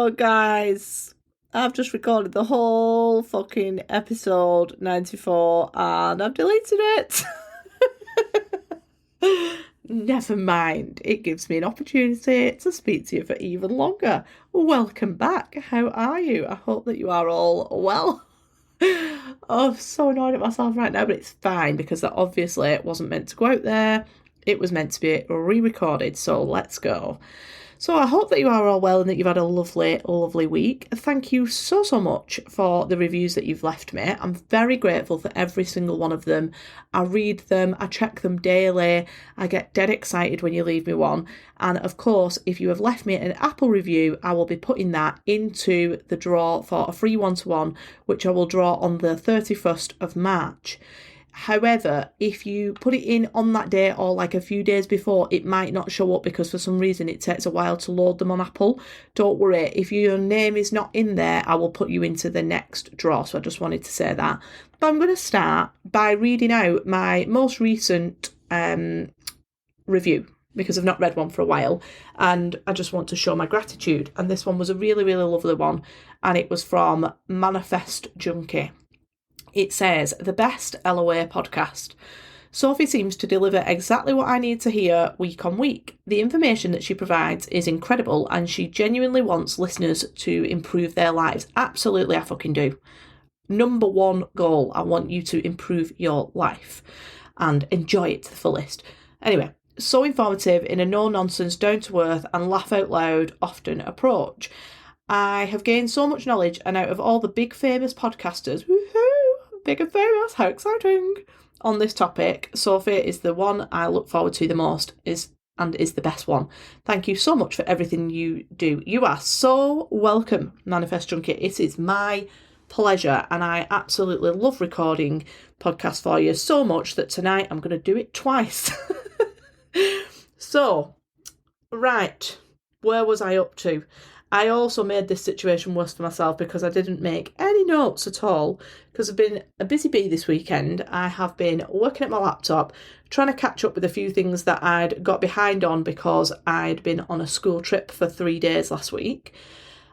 So, guys, I've just recorded the whole fucking episode 94 and I've deleted it. Never mind, it gives me an opportunity to speak to you for even longer. Welcome back. How are you? I hope that you are all well. Oh, I'm so annoyed at myself right now, but it's fine because that obviously wasn't meant to go out there. It was meant to be re-recorded, so let's go. So I hope that you are all well and that you've had a lovely, lovely week. Thank you so, so much for the reviews that you've left me. I'm very grateful for every single one of them. I read them, I check them daily. I get dead excited when you leave me one. And of course, if you have left me an Apple review, I will be putting that into the draw for a free one-to-one, which I will draw on the 31st of March. However, if you put it in on that day or like a few days before, it might not show up because for some reason it takes a while to load them on Apple. Don't worry, if your name is not in there, I will put you into the next draw. So I just wanted to say that. But I'm going to start by reading out my most recent review because I've not read one for a while and I just want to show my gratitude. And this one was a really, really lovely one and it was from Manifest Junkie. It says, the best LOA podcast. Sophie seems to deliver exactly what I need to hear week on week. The information that she provides is incredible and she genuinely wants listeners to improve their lives. Absolutely, I fucking do. Number one goal, I want you to improve your life and enjoy it to the fullest. Anyway, so informative in a no-nonsense, down-to-earth and laugh out loud often approach. I have gained so much knowledge and out of all the big famous podcasters, woohoo! Big and famous, how exciting! On this topic, Sophie is the one I look forward to the most, is the best one. Thank you so much for everything you do. You are so welcome, Manifest Junkie. It is my pleasure, and I absolutely love recording podcasts for you so much that tonight I'm going to do it twice. So, right, where was I up to? I also made this situation worse for myself because I didn't make any notes at all because I've been a busy bee this weekend. I have been working at my laptop, trying to catch up with a few things that I'd got behind on because I'd been on a school trip for 3 days last week.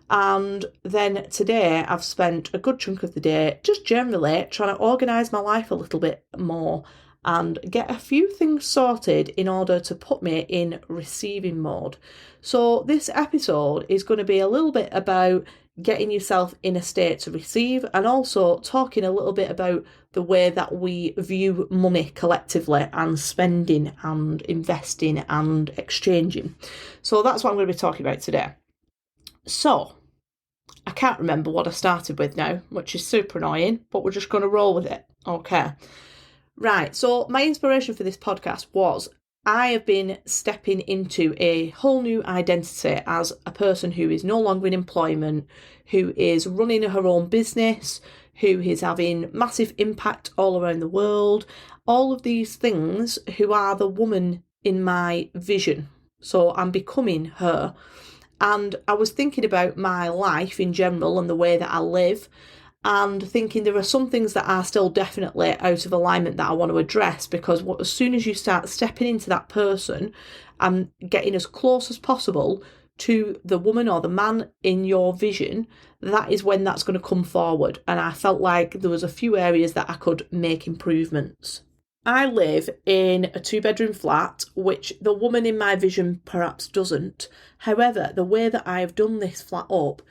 And then today I've spent a good chunk of the day just generally trying to organise my life a little bit more and get a few things sorted in order to put me in receiving mode. So this episode is going to be a little bit about getting yourself in a state to receive and also talking a little bit about the way that we view money collectively and spending and investing and exchanging. So that's what I'm going to be talking about today. So I can't remember what I started with now, which is super annoying, but we're just going to roll with it. Okay. Right, so my inspiration for this podcast was I have been stepping into a whole new identity as a person who is no longer in employment, who is running her own business, who is having massive impact all around the world, all of these things who are the woman in my vision. So I'm becoming her. And I was thinking about my life in general and the way that I live and thinking there are some things that are still definitely out of alignment that I want to address because as soon as you start stepping into that person and getting as close as possible to the woman or the man in your vision, that is when that's going to come forward. And I felt like there was a few areas that I could make improvements. I live in a 2-bedroom flat, which the woman in my vision perhaps doesn't. However, the way that I have done this flat up,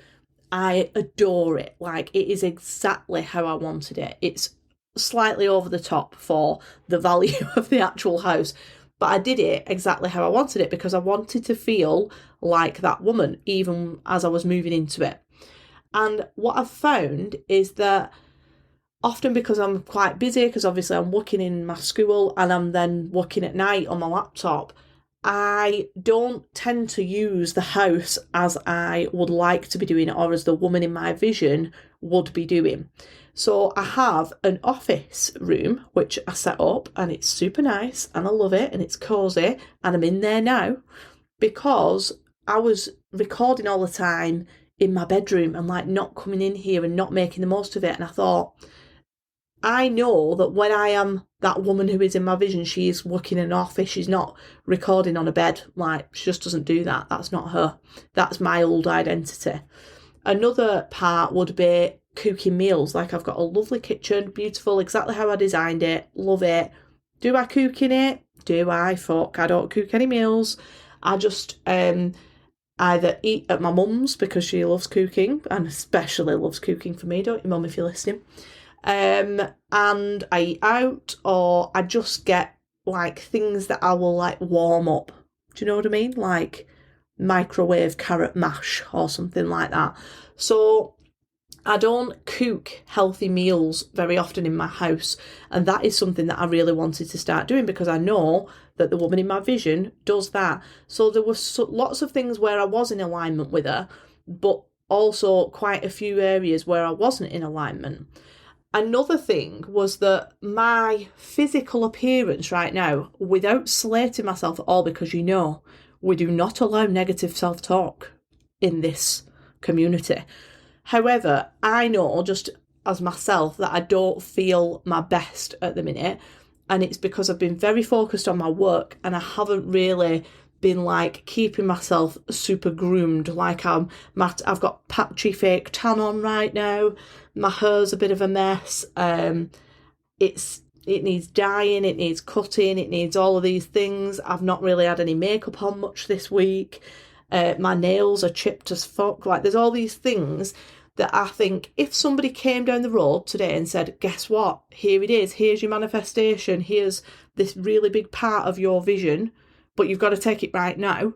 I adore it. Like, it is exactly how I wanted it. It's slightly over the top for the value of the actual house, but I did it exactly how I wanted it because I wanted to feel like that woman, even as I was moving into it. And what I've found is that often because I'm quite busy, because obviously I'm working in my school and I'm then working at night on my laptop, I don't tend to use the house as I would like to be doing or as the woman in my vision would be doing. So I have an office room which I set up and it's super nice and I love it and it's cosy and I'm in there now because I was recording all the time in my bedroom and like not coming in here and not making the most of it. And I thought, I know that when I am that woman who is in my vision, she is working in an office. She's not recording on a bed. Like, she just doesn't do that. That's not her. That's my old identity. Another part would be cooking meals. Like, I've got a lovely kitchen, beautiful, exactly how I designed it, love it. Do I cook in it? Do I? Fuck, I don't cook any meals. I just either eat at my mum's because she loves cooking, and especially loves cooking for me, don't you, Mum, if you're listening? And I eat out, or I just get like things that I will like warm up. Do you know what I mean? Like microwave carrot mash or something like that. So I don't cook healthy meals very often in my house, and that is something that I really wanted to start doing because I know that the woman in my vision does that. So there were lots of things where I was in alignment with her, but also quite a few areas where I wasn't in alignment. Another thing was that my physical appearance right now, without slating myself at all, because you know, we do not allow negative self-talk in this community. However, I know just as myself that I don't feel my best at the minute, and it's because I've been very focused on my work and I haven't really been like keeping myself super groomed. Like I've got patchy fake tan on right now. My hair's a bit of a mess. It needs dyeing, it needs cutting, it needs all of these things. I've not really had any makeup on much this week. My nails are chipped as fuck. Like, there's all these things that I think if somebody came down the road today and said, guess what, here it is, here's your manifestation, here's this really big part of your vision, but you've got to take it right now,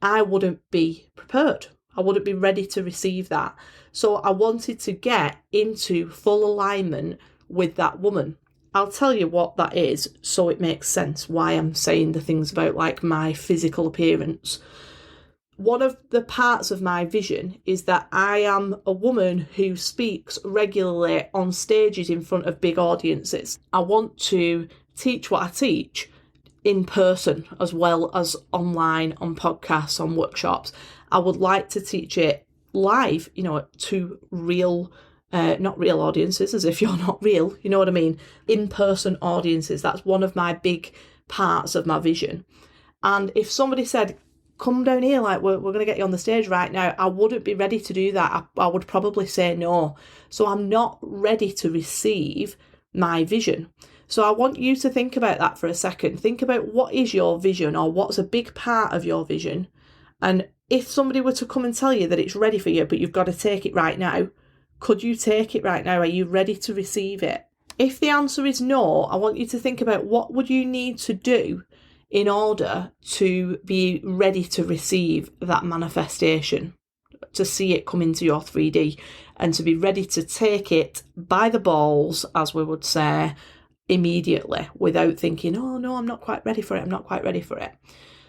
I wouldn't be prepared. I wouldn't be ready to receive that. So I wanted to get into full alignment with that woman. I'll tell you what that is so it makes sense why I'm saying the things about like my physical appearance. One of the parts of my vision is that I am a woman who speaks regularly on stages in front of big audiences. I want to teach what I teach in person as well as online, on podcasts, on workshops. I would like to teach it live, to real, not real audiences, as if you're not real, you know what I mean? In-person audiences. That's one of my big parts of my vision. And if somebody said, come down here, like we're going to get you on the stage right now, I wouldn't be ready to do that. I would probably say no. So I'm not ready to receive my vision. So I want you to think about that for a second. Think about what is your vision, or what's a big part of your vision. And if somebody were to come and tell you that it's ready for you, but you've got to take it right now, could you take it right now? Are you ready to receive it? If the answer is no, I want you to think about what would you need to do in order to be ready to receive that manifestation, to see it come into your 3D, and to be ready to take it by the balls, as we would say, immediately, without thinking, oh no, I'm not quite ready for it.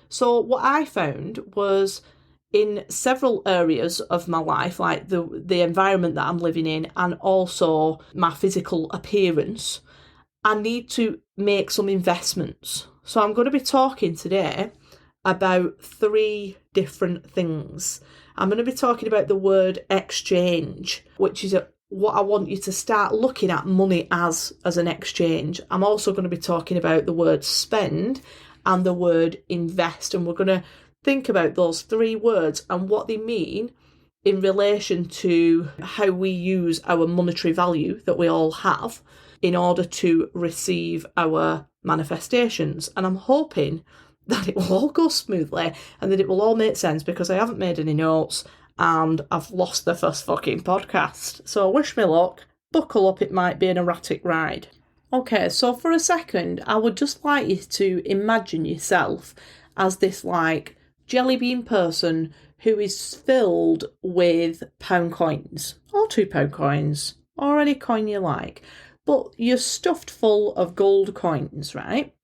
So what I found was, in several areas of my life, like the environment that I'm living in and also my physical appearance, I need to make some investments. So I'm going to be talking today about 3 different things. I'm going to be talking about the word exchange, which is what I want you to start looking at money as an exchange. I'm also going to be talking about the word spend and the word invest, and we're going to think about those 3 words and what they mean in relation to how we use our monetary value that we all have in order to receive our manifestations. And I'm hoping that it will all go smoothly and that it will all make sense, because I haven't made any notes and I've lost the first fucking podcast. So wish me luck. Buckle up, it might be an erratic ride. Okay, so for a second, I would just like you to imagine yourself as this like jelly bean person who is filled with pound coins, or £2 coins, or any coin you like. But you're stuffed full of gold coins, right?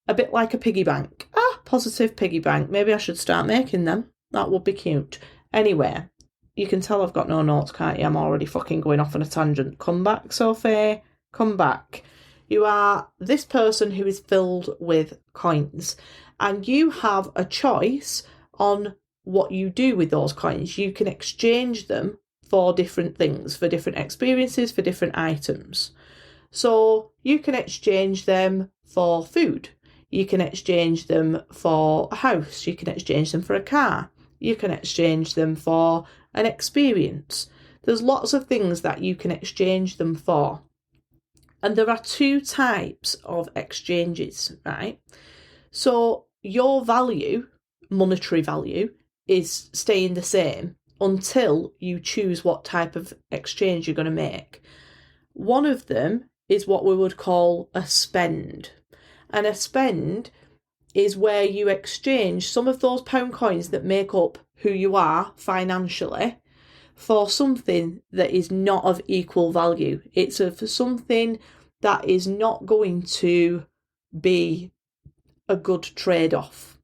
A bit like a piggy bank. Positive piggy bank. Maybe I should start making them. That would be cute. Anyway, you can tell I've got no notes, can't you? I'm already fucking going off on a tangent. Come back, Sophie. Come back. You are this person who is filled with coins, and you have a choice on what you do with those coins. You can exchange them for different things, for different experiences, for different items. So you can exchange them for food. You can exchange them for a house. You can exchange them for a car. You can exchange them for an experience. There's lots of things that you can exchange them for. And there are two types of exchanges, right? So your value, monetary value, is staying the same until you choose what type of exchange you're going to make. One of them is what we would call a spend. And a spend is where you exchange some of those pound coins that make up who you are financially for something that is not of equal value. It's for something that is not going to be a good trade-off.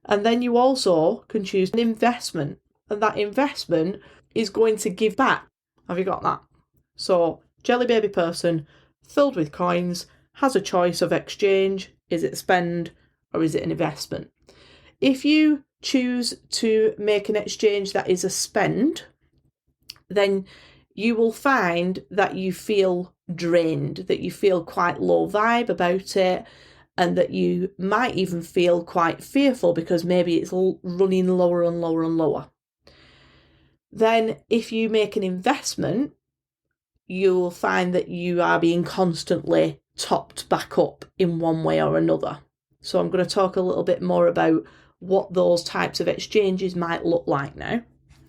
And then you also can choose an investment, and that investment is going to give back. Have you got that? So, jelly baby person filled with coins has a choice of exchange. Is it spend or is it an investment? If you choose to make an exchange that is a spend, then you will find that you feel drained, that you feel quite low vibe about it, and that you might even feel quite fearful because maybe it's running lower and lower and lower. Then if you make an investment, you'll find that you are being constantly topped back up in one way or another. So I'm going to talk a little bit more about what those types of exchanges might look like now.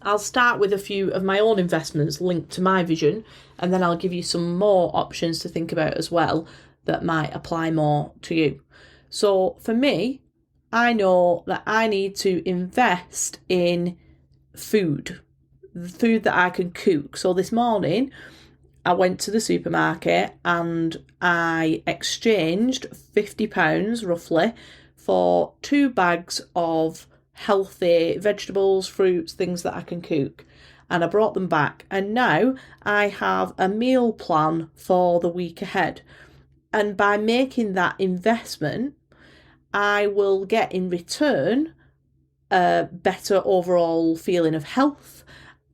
I'll start with a few of my own investments linked to my vision, and then I'll give you some more options to think about as well that might apply more to you. So for me, I know that I need to invest in food that I can cook. So this morning, I went to the supermarket and I exchanged £50 roughly for 2 bags of healthy vegetables, fruits, things that I can cook. And I brought them back. And now I have a meal plan for the week ahead. And by making that investment, I will get in return a better overall feeling of health.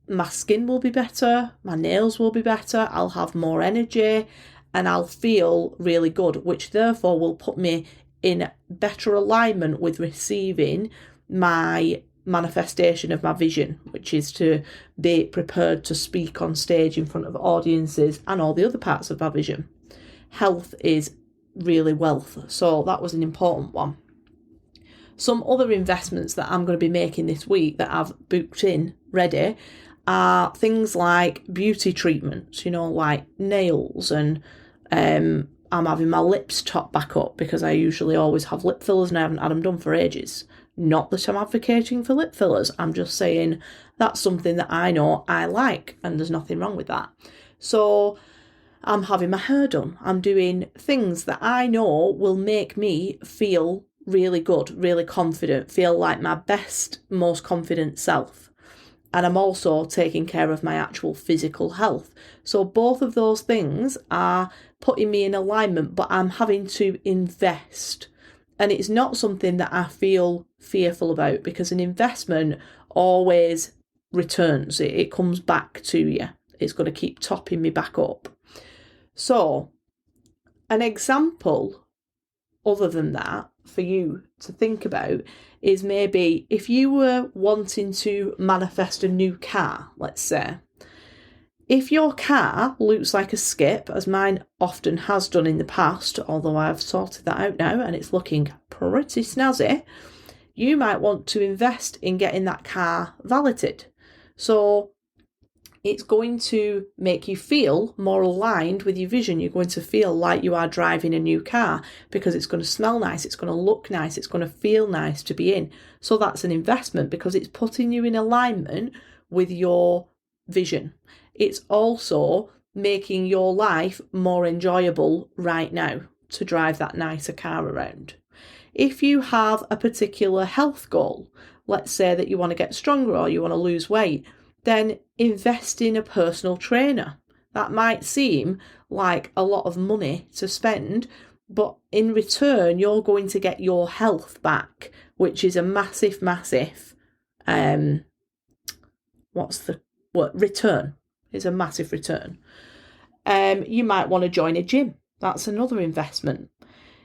My skin will be better, my nails will be better, I'll have more energy, and I'll feel really good, which therefore will put me in better alignment with receiving my manifestation of my vision, which is to be prepared to speak on stage in front of audiences and all the other parts of my vision. Health is really wealth, so that was an important one. Some other investments that I'm going to be making this week that I've booked in ready are things like beauty treatments, like nails, and I'm having my lips top back up because I usually always have lip fillers and I haven't had them done for ages. Not that I'm advocating for lip fillers, I'm just saying that's something that I know I like and there's nothing wrong with that. So I'm having my hair done. I'm doing things that I know will make me feel really good, really confident, feel like my best, most confident self. And I'm also taking care of my actual physical health. So both of those things are putting me in alignment, but I'm having to invest. And it's not something that I feel fearful about because an investment always returns. It comes back to you. It's going to keep topping me back up. So an example other than that for you to think about is maybe if you were wanting to manifest a new car, let's say. If your car looks like a skip, as mine often has done in the past, although I've sorted that out now and it's looking pretty snazzy, you might want to invest in getting that car valeted. So it's going to make you feel more aligned with your vision. You're going to feel like you are driving a new car because it's going to smell nice, it's going to look nice, it's going to feel nice to be in. So that's an investment because it's putting you in alignment with your vision. It's also making your life more enjoyable right now to drive that nicer car around. If you have a particular health goal, let's say that you want to get stronger or you want to lose weight, then invest in a personal trainer. That might seem like a lot of money to spend, but in return, you're going to get your health back, which is a massive, return. It's a massive return. You might want to join a gym. That's another investment.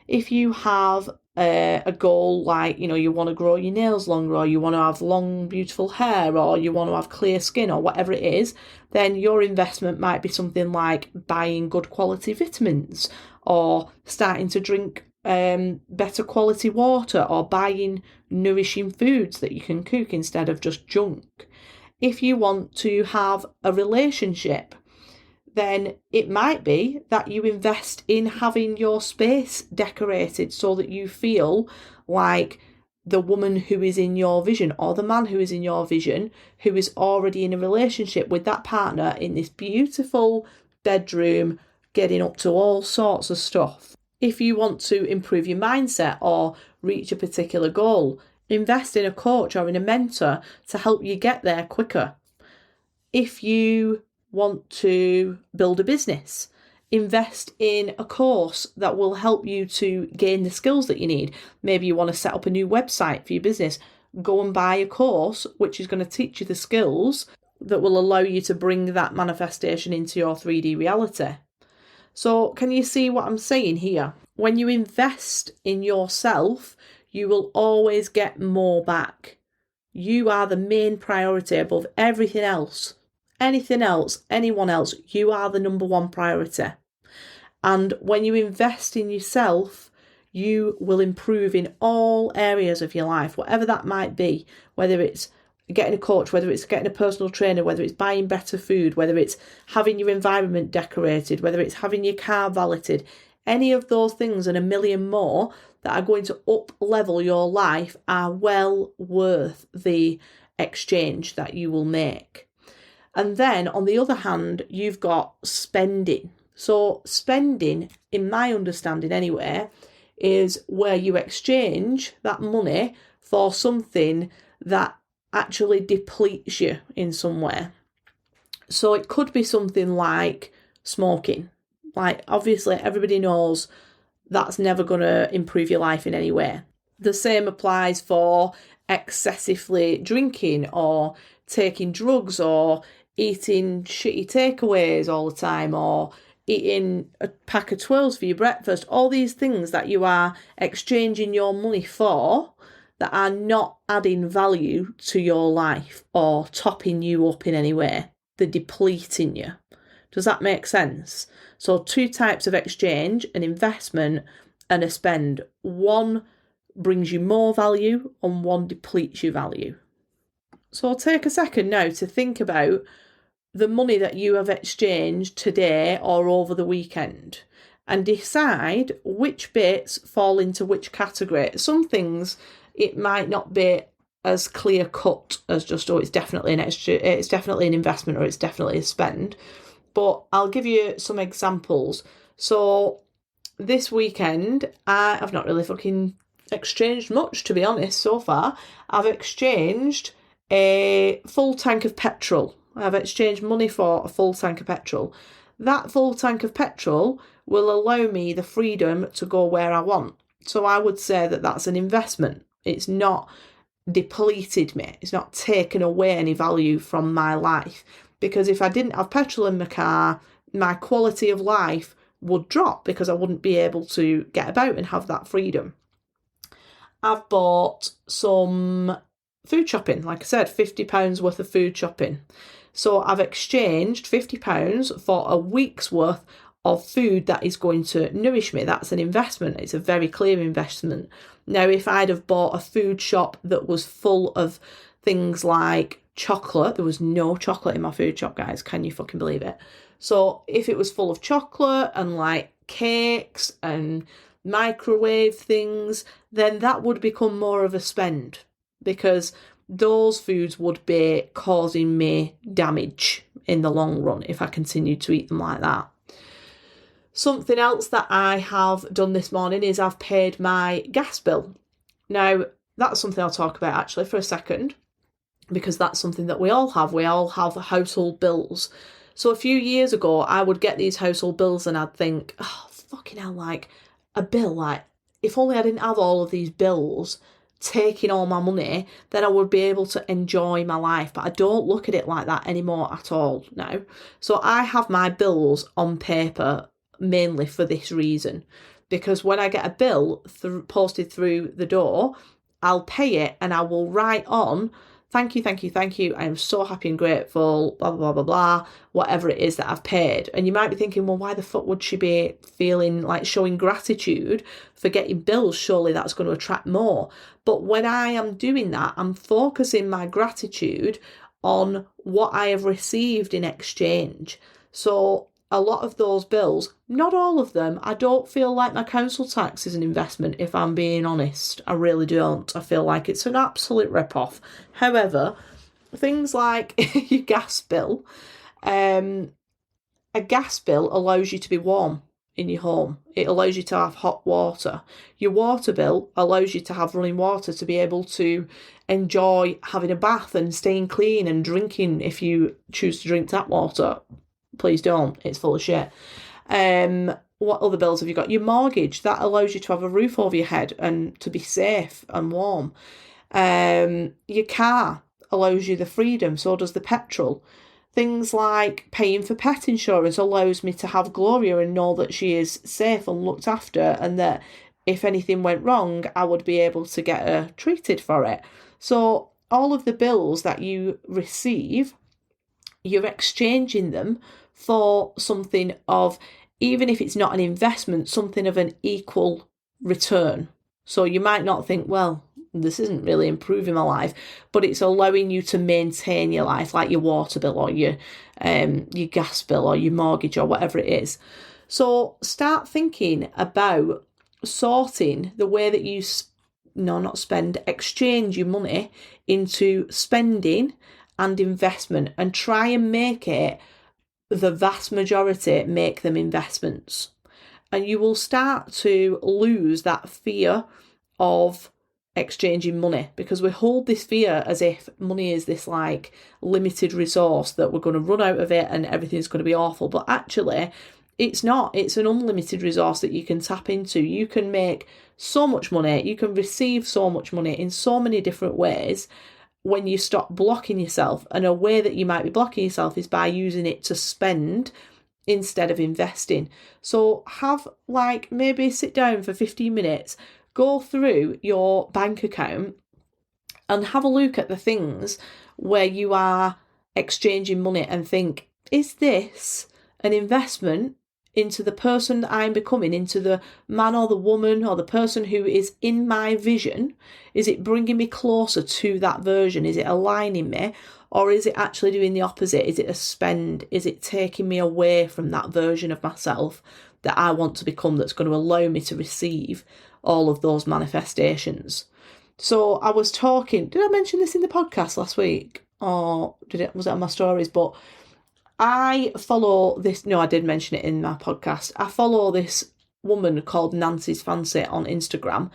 If you have a goal like, you want to grow your nails longer, or you want to have long, beautiful hair, or you want to have clear skin, or whatever it is, then your investment might be something like buying good quality vitamins, or starting to drink better quality water, or buying nourishing foods that you can cook instead of just junk. If you want to have a relationship, then it might be that you invest in having your space decorated so that you feel like the woman who is in your vision, or the man who is in your vision, who is already in a relationship with that partner in this beautiful bedroom, getting up to all sorts of stuff. If you want to improve your mindset or reach a particular goal, invest in a coach or in a mentor to help you get there quicker. If you want to build a business, invest in a course that will help you to gain the skills that you need. Maybe you want to set up a new website for your business. Go and buy a course which is going to teach you the skills that will allow you to bring that manifestation into your 3D reality. So can you see what I'm saying here? When you invest in yourself, you will always get more back. You are the main priority above everything else. Anything else, anyone else, you are the number one priority. And when you invest in yourself, you will improve in all areas of your life, whatever that might be, whether it's getting a coach, whether it's getting a personal trainer, whether it's buying better food, whether it's having your environment decorated, whether it's having your car valeted, any of those things and a million more that are going to up level your life are well worth the exchange that you will make. And then on the other hand, you've got spending. So spending, in my understanding anyway, is where you exchange that money for something that actually depletes you in some way. So it could be something like smoking. Like, obviously everybody knows that's never going to improve your life in any way. The same applies for excessively drinking or taking drugs or eating shitty takeaways all the time, or eating a pack of Twirls for your breakfast. All these things that you are exchanging your money for that are not adding value to your life or topping you up in any way. They're depleting you. Does that make sense? So 2 types of exchange: an investment and a spend. One brings you more value and one depletes your value. So take a second now to think about the money that you have exchanged today or over the weekend and decide which bits fall into which category. Some things, it might not be as clear cut as just, it's definitely an investment or it's definitely a spend. But I'll give you some examples. So this weekend, I've not really fucking exchanged much, to be honest, so far. I've exchanged a full tank of petrol. I've exchanged money for a full tank of petrol. That full tank of petrol will allow me the freedom to go where I want. So I would say that that's an investment. It's not depleted me. It's not taken away any value from my life. Because if I didn't have petrol in my car, my quality of life would drop because I wouldn't be able to get about and have that freedom. I've bought some food shopping, like I said, £50 worth of food shopping. So I've exchanged £50 for a week's worth of food that is going to nourish me. That's an investment. It's a very clear investment. Now, if I'd have bought a food shop that was full of things like chocolate, there was no chocolate in my food shop, guys. Can you fucking believe it? So if it was full of chocolate and like cakes and microwave things, then that would become more of a spend, because those foods would be causing me damage in the long run if I continued to eat them like that. Something else that I have done this morning is I've paid my gas bill. Now, that's something I'll talk about actually for a second, because that's something that we all have. We all have household bills. So a few years ago, I would get these household bills and I'd think, oh, fucking hell, like a bill, like if only I didn't have all of these bills, taking all my money, then I would be able to enjoy my life. But I don't look at it like that anymore at all now. So I have my bills on paper mainly for this reason. Because when I get a bill posted through the door, I'll pay it and I will write on, thank you, thank you, thank you. I am so happy and grateful, blah, blah, blah, blah, blah, whatever it is that I've paid. And you might be thinking, well, why the fuck would she be feeling like showing gratitude for getting bills? Surely that's going to attract more. But when I am doing that, I'm focusing my gratitude on what I have received in exchange. So a lot of those bills, not all of them, I don't feel like my council tax is an investment, if I'm being honest. I really don't. I feel like it's an absolute rip-off. However, things like your gas bill, a gas bill allows you to be warm in your home. It allows you to have hot water. Your water bill allows you to have running water to be able to enjoy having a bath and staying clean and drinking if you choose to drink tap water. Please don't. It's full of shit. What other bills have you got? Your mortgage, that allows you to have a roof over your head and to be safe and warm. Your car allows you the freedom, so does the petrol. Things like paying for pet insurance allows me to have Gloria and know that she is safe and looked after, and that if anything went wrong, I would be able to get her treated for it. So all of the bills that you receive, you're exchanging them for something of, even if it's not an investment, something of an equal return. So you might not think, well, this isn't really improving my life, but it's allowing you to maintain your life, like your water bill or your gas bill or your mortgage or whatever it is. So start thinking about sorting the way that you exchange your money into spending and investment, and try and make it, the vast majority, make them investments. And you will start to lose that fear of exchanging money, because we hold this fear as if money is this like limited resource that we're going to run out of it and everything's going to be awful. But actually, it's not. It's an unlimited resource that you can tap into. You can make so much money. You can receive so much money in so many different ways when you stop blocking yourself. And a way that you might be blocking yourself is by using it to spend instead of investing. So maybe sit down for 15 minutes, go through your bank account and have a look at the things where you are exchanging money and think, is this an investment into the person that I'm becoming, into the man or the woman or the person who is in my vision? Is it bringing me closer to that version? Is it aligning me? Or is it actually doing the opposite? Is it a spend? Is it taking me away from that version of myself that I want to become, that's going to allow me to receive all of those manifestations? So I was talking, did I mention this in the podcast last week? Or was it on my stories? But I follow this, no, I did mention it in my podcast. I follow this woman called Nancy's Fancy on Instagram,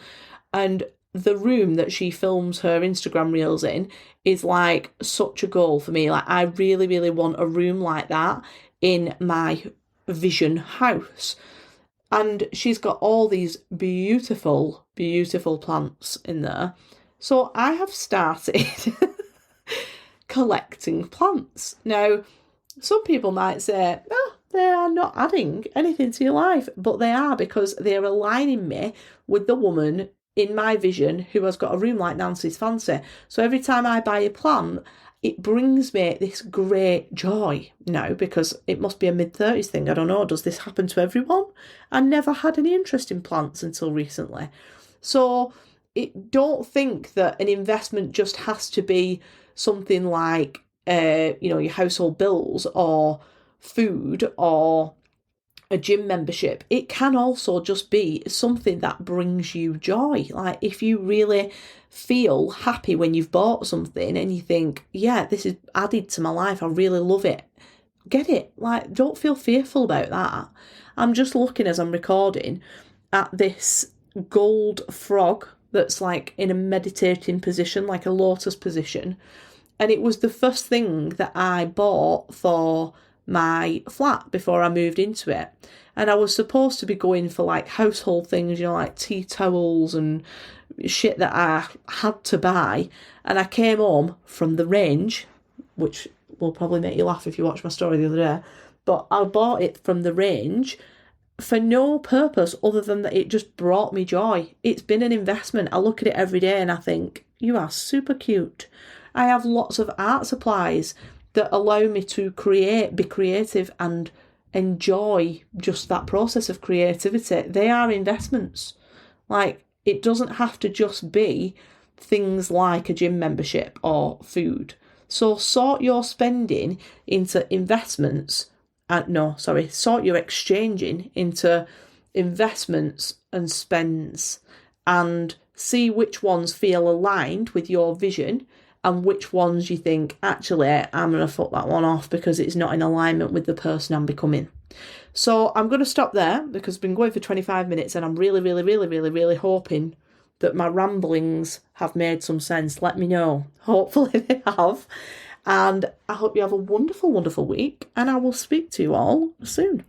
and the room that she films her Instagram reels in is like such a goal for me. Like, I really, really want a room like that in my vision house. And she's got all these beautiful, beautiful plants in there. So I have started collecting plants. Now, some people might say, oh, they are not adding anything to your life, but they are, because they are aligning me with the woman in my vision who has got a room like Nancy's Fancy. So every time I buy a plant, it brings me this great joy now, because it must be a mid-30s thing. I don't know, does this happen to everyone? I never had any interest in plants until recently. So don't think that an investment just has to be something like your household bills or food or a gym membership. It can also just be something that brings you joy. Like, if you really feel happy when you've bought something and you think, yeah, this is added to my life, I really love it, get it. Like, don't feel fearful about that. I'm just looking as I'm recording at this gold frog that's like in a meditating position, like a lotus position. And it was the first thing that I bought for my flat before I moved into it. And I was supposed to be going for like household things, like tea towels and shit that I had to buy. And I came home from the range, which will probably make you laugh if you watch my story the other day, but I bought it from the range for no purpose other than that it just brought me joy. It's been an investment. I look at it every day and I think, you are super cute. I have lots of art supplies that allow me to be creative and enjoy just that process of creativity. They are investments. Like, it doesn't have to just be things like a gym membership or food. So sort your spending into investments. Sort your exchanging into investments and spends, and see which ones feel aligned with your vision and which ones you think, actually, I'm going to fuck that one off because it's not in alignment with the person I'm becoming. So I'm going to stop there because I've been going for 25 minutes and I'm really, really, really, really, really hoping that my ramblings have made some sense. Let me know. Hopefully they have. And I hope you have a wonderful, wonderful week, and I will speak to you all soon.